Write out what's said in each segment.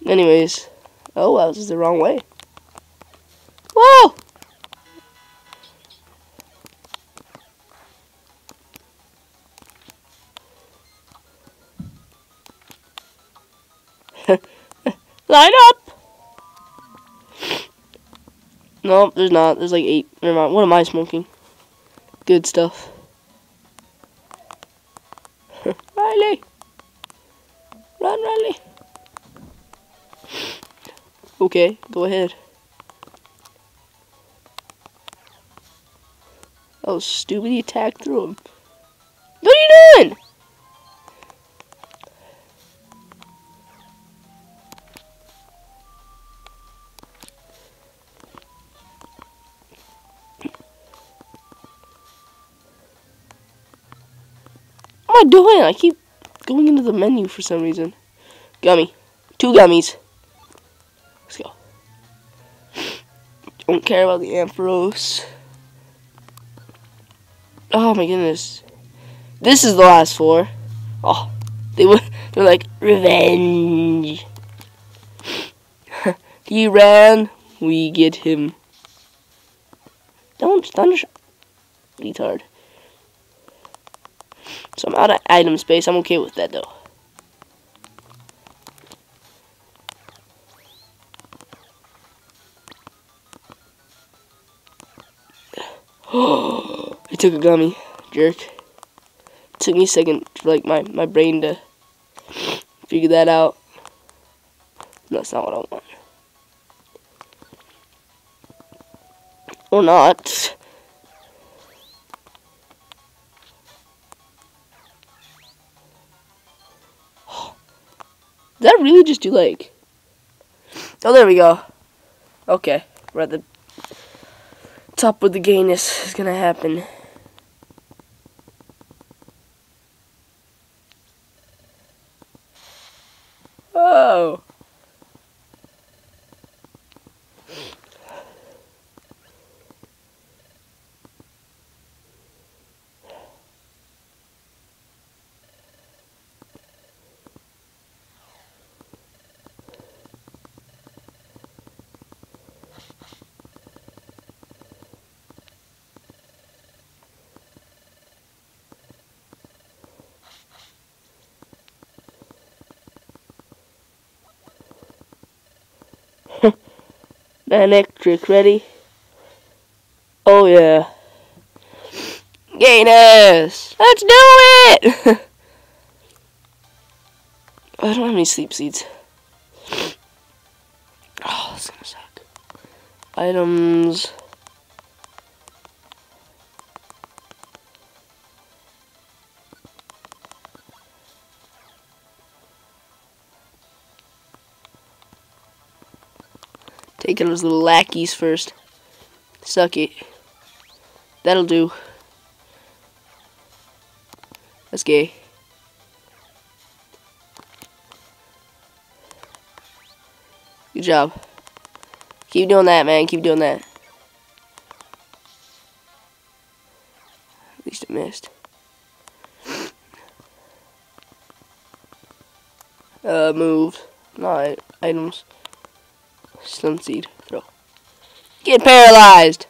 Anyways. Oh, that was the wrong way. Whoa! Line up! No, there's not. There's like 8. Never mind. What am I smoking? Good stuff. Riley! Run, Riley! Okay, go ahead. Oh, stupid, he attacked through him. What are you doing? What am I doing? I keep going into the menu for some reason. Gummy. 2 gummies. Let's go. Don't care about the Ampharos. Oh my goodness. This is the last 4. Oh, they're like, revenge. He ran, we get him. Don't thunder retard. So I'm out of item space. I'm okay with that though. I took a gummy, jerk. It took me a second for like my brain to figure that out. That's not what I want. Or not. Did that really just do like... Oh, there we go. Okay, we're at the top where the gayness is gonna happen. Oh. Electric, ready? Oh yeah. Gayness! Let's do it! I don't have any sleep seeds. Oh, that's gonna suck. Items. Take those little lackeys first. Suck it. That'll do. That's gay. Good job. Keep doing that, man. Keep doing that. At least it missed. Move. No, items. Stun seed. Throw. Get paralyzed!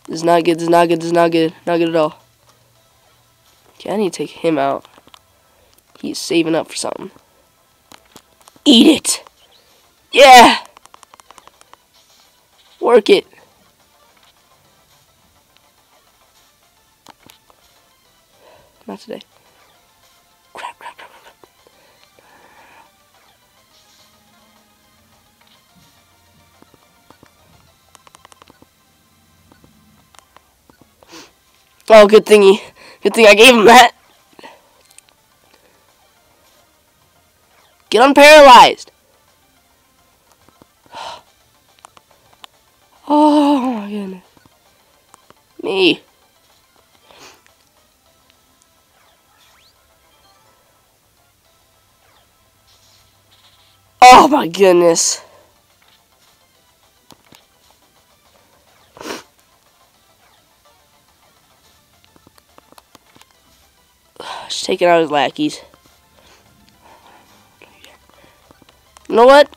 This is not good, this is not good, this is not good. Not good at all. Okay, I need to take him out. He's saving up for something. Eat it! Yeah! Work it. Not today. Crap, crap, crap, crap. Oh, good thing I gave him that. Get unparalyzed. Oh my goodness. Me. Oh my goodness. Gosh, taking out his lackeys. You know what?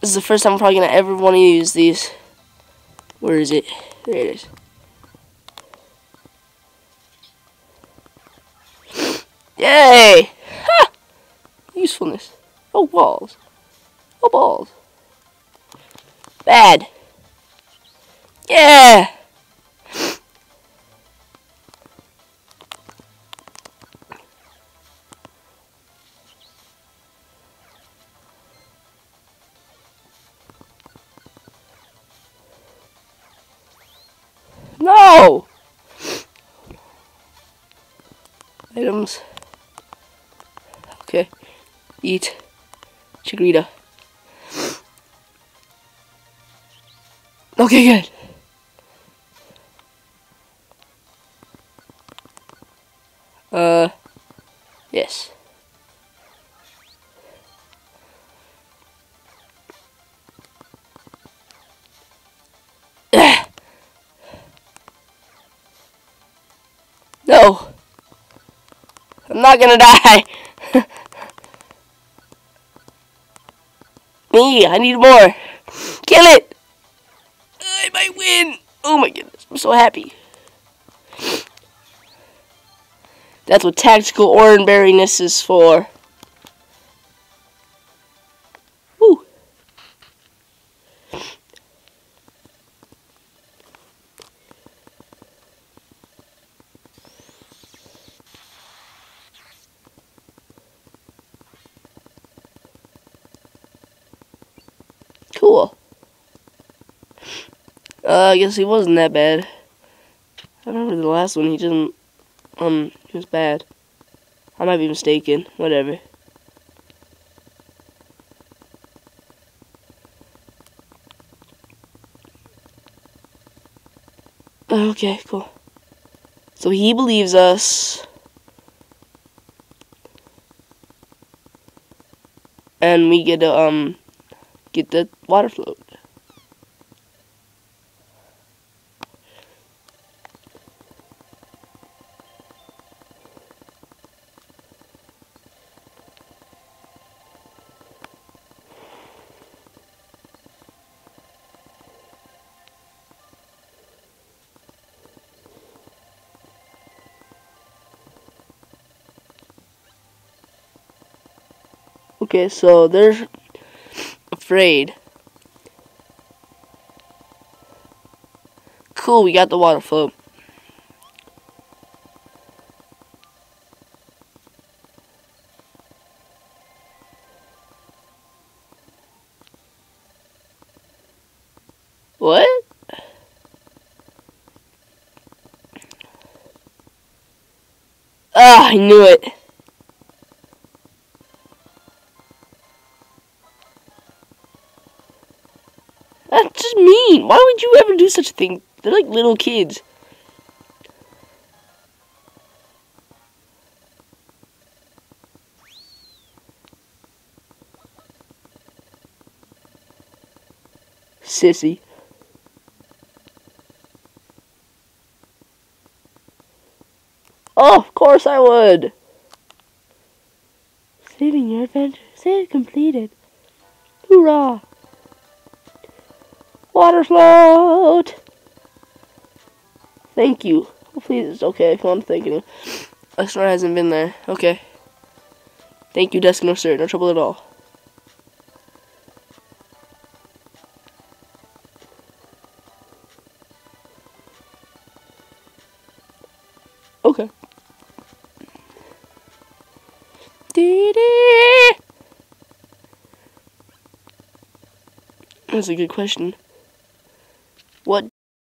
This is the first time I'm probably gonna ever want to use these. Where is it? There it is. Yay! Ha! Usefulness. Oh, balls. Oh, balls. Bad. Yeah! No! Items. Okay. Eat. Chikorita. Okay, good. Yes. No. I'm not gonna die. Me, I need more. Kill it. I might win. Oh my goodness, I'm so happy. That's what tactical oranberryness is for. Woo. Cool. I guess he wasn't that bad. I remember the last one, he was bad. I might be mistaken. Whatever. Okay, cool. So he believes us. And we get to, get the water float. Okay, so they're afraid. Cool, we got the water float. What? Ah, I knew it. That's just mean. Why would you ever do such a thing? They're like little kids. Sissy. Oh, of course I would. Saving your adventure. Save completed. Hoorah. Water float. Thank you. Hopefully it's okay if I want to thank anyone. Lester hasn't been there. Okay. Thank you, Desk No Sir. No trouble at all. Okay. That's a good question. What